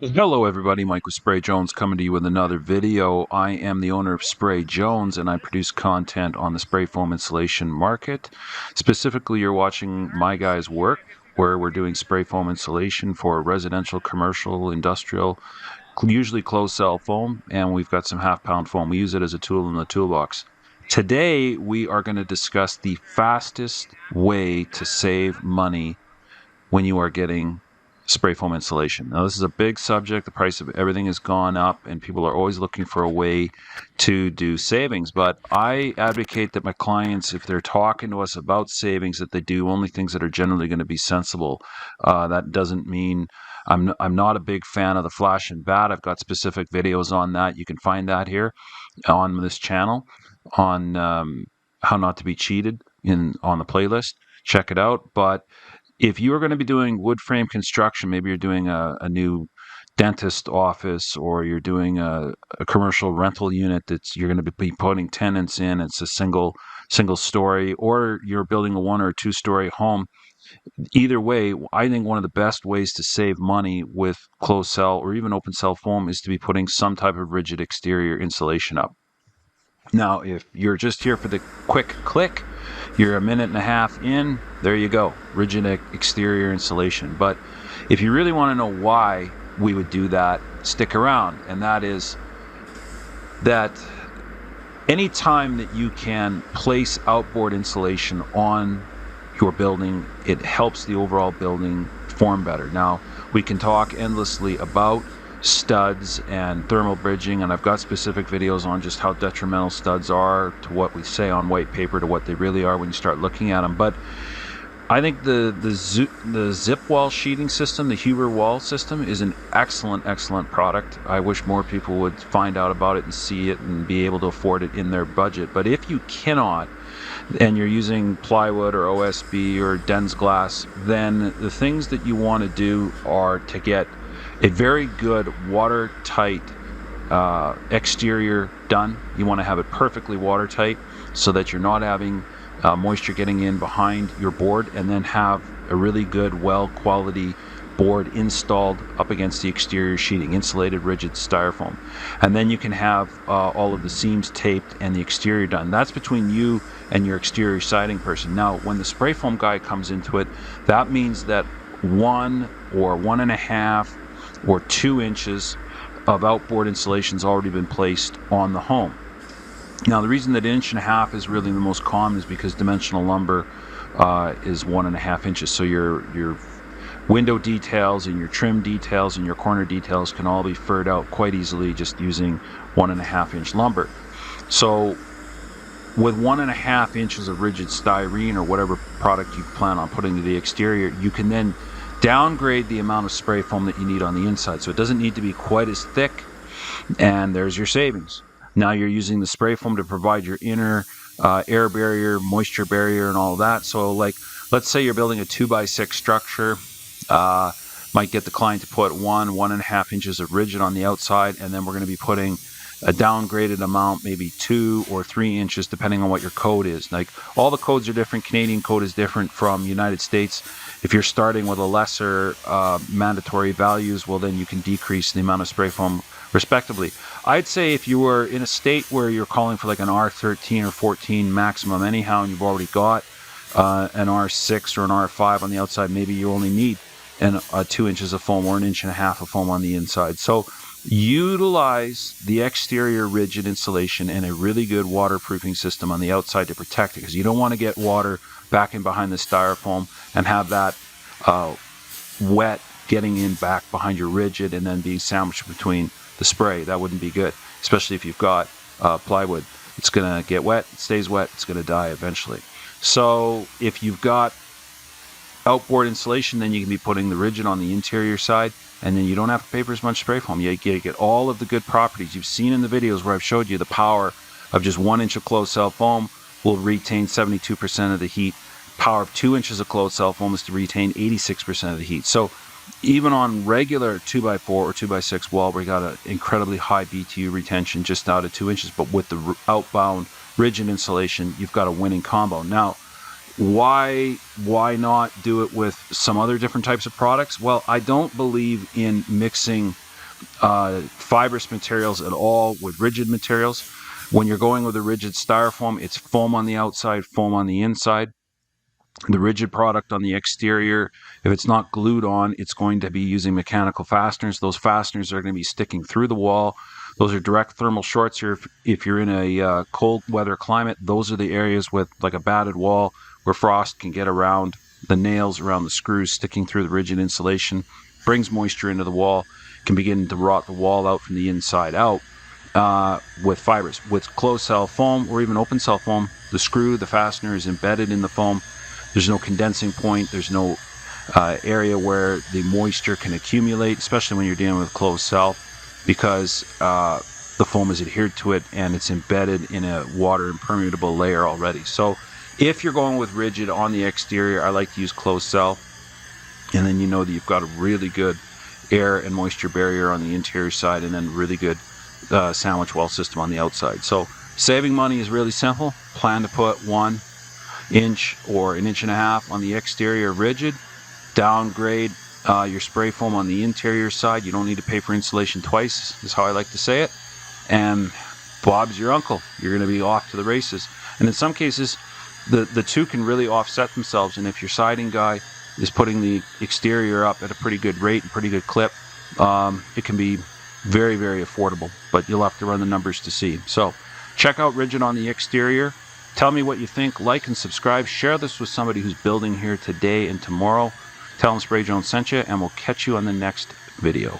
Hello everybody, Mike with Spray Jones coming to you with another video. I am the owner of Spray Jones and I produce content on the spray foam insulation market. Specifically, you're watching my guys work where we're doing spray foam insulation for residential, commercial, industrial, usually closed cell foam, and we've got some half-pound foam. We use it as a tool in the toolbox. Today, we are going to discuss the fastest way to save money when you are getting spray foam insulation. Now, this is a big subject. The price of everything has gone up, and people are always looking for a way to do savings. But I advocate that my clients, if they're talking to us about savings, that they do only things that are generally going to be sensible. That doesn't mean I'm not a big fan of the flash and bat. I've got specific videos on that. You can find that here on this channel on how not to be cheated on the playlist. Check it out. But if you are going to be doing wood frame construction, maybe you're doing a new dentist office, or you're doing a commercial rental unit that's you're going to be putting tenants in, it's a single story, or you're building a 1 or 2 story home. Either way, I think one of the best ways to save money with closed cell or even open cell foam is to be putting some type of rigid exterior insulation up. Now, if you're just here for the quick click, you're a minute and a half in, there you go, rigid exterior insulation. But if you really want to know why we would do that, stick around. And that is that anytime that you can place outboard insulation on your building, it helps the overall building form better. Now, we can talk endlessly about studs and thermal bridging, and I've got specific videos on just how detrimental studs are to what we say on white paper to what they really are when you start looking at them. But I think the zip wall sheeting system, the Huber wall system, is an excellent product. I wish more people would find out about it and see it and be able to afford it in their budget. But if you cannot, and you're using plywood or OSB or DensGlass, then the things that you want to do are to get a very good watertight exterior done. You want to have it perfectly watertight so that you're not having moisture getting in behind your board, and then have a really good, well quality board installed up against the exterior sheeting, insulated rigid styrofoam. And then you can have all of the seams taped and the exterior done. That's between you and your exterior siding person. Now, when the spray foam guy comes into it, that means that 1 or 1.5 or 2 inches of outboard insulation has already been placed on the home. Now, the reason that 1.5 is really the most common is because dimensional lumber is 1.5 inches. So your window details and your trim details and your corner details can all be furred out quite easily just using 1.5 inch lumber. So with 1.5 inches of rigid styrene or whatever product you plan on putting to the exterior, you can then downgrade the amount of spray foam that you need on the inside. So it doesn't need to be quite as thick, and there's your savings. Now you're using the spray foam to provide your inner air barrier, moisture barrier, and all of that. So, like, let's say you're building a 2x6 structure. Might get the client to put 1.5 inches of rigid on the outside, and then we're going to be putting a downgraded amount, maybe 2 or 3 inches, depending on what your code is. Like, all the codes are different. Canadian code is different from United States. If you're starting with a lesser mandatory values, well, then you can decrease the amount of spray foam respectively. I'd say if you were in a state where you're calling for like an R13 or 14 maximum anyhow, and you've already got an R6 or an R5 on the outside, maybe you only need 2 inches of foam or 1.5 inches of foam on the inside. So utilize the exterior rigid insulation and a really good waterproofing system on the outside to protect it, because you don't want to get water back in behind the styrofoam and have that wet getting in back behind your rigid and then being sandwiched between the spray. That wouldn't be good, especially if you've got plywood. It's going to get wet, it stays wet, it's going to die eventually. So if you've got outboard insulation, then you can be putting the rigid on the interior side, and then you don't have to pay for as much spray foam. You get all of the good properties you've seen in the videos where I've showed you the power of just 1 inch of closed cell foam will retain 72% of the heat. Power of 2 inches of closed cell foam is to retain 86% of the heat. So even on regular 2x4 or 2x6 wall, we got an incredibly high BTU retention just out of 2 inches, but with the outbound rigid insulation, you've got a winning combo. Now, why not do it with some other different types of products? Well, I don't believe in mixing fibrous materials at all with rigid materials. When you're going with a rigid styrofoam, it's foam on the outside, foam on the inside. The rigid product on the exterior, if it's not glued on, it's going to be using mechanical fasteners. Those fasteners are going to be sticking through the wall. Those are direct thermal shorts here. If you're in a cold weather climate, those are the areas with like a batted wall where frost can get around the nails, around the screws, sticking through the rigid insulation, brings moisture into the wall, can begin to rot the wall out from the inside out. With fibers. With closed cell foam or even open cell foam, the screw, the fastener is embedded in the foam. There's no condensing point. There's no area where the moisture can accumulate, especially when you're dealing with closed cell, because the foam is adhered to it and it's embedded in a water impermeable layer already. So if you're going with rigid on the exterior, I like to use closed cell, and then you know that you've got a really good air and moisture barrier on the interior side, and then really good sandwich wall system on the outside. So saving money is really simple. Plan to put 1 inch or 1.5 inches on the exterior rigid. Downgrade your spray foam on the interior side. You don't need to pay for insulation twice, is how I like to say it. And Bob's your uncle. You're going to be off to the races. And in some cases, the two can really offset themselves. And if your siding guy is putting the exterior up at a pretty good rate and pretty good clip, it can be very, very affordable, but you'll have to run the numbers to see. So check out rigid on the exterior. Tell me what you think. Like and subscribe. Share this with somebody who's building here today and tomorrow. Tell them Spray Jones sent you, and we'll catch you on the next video.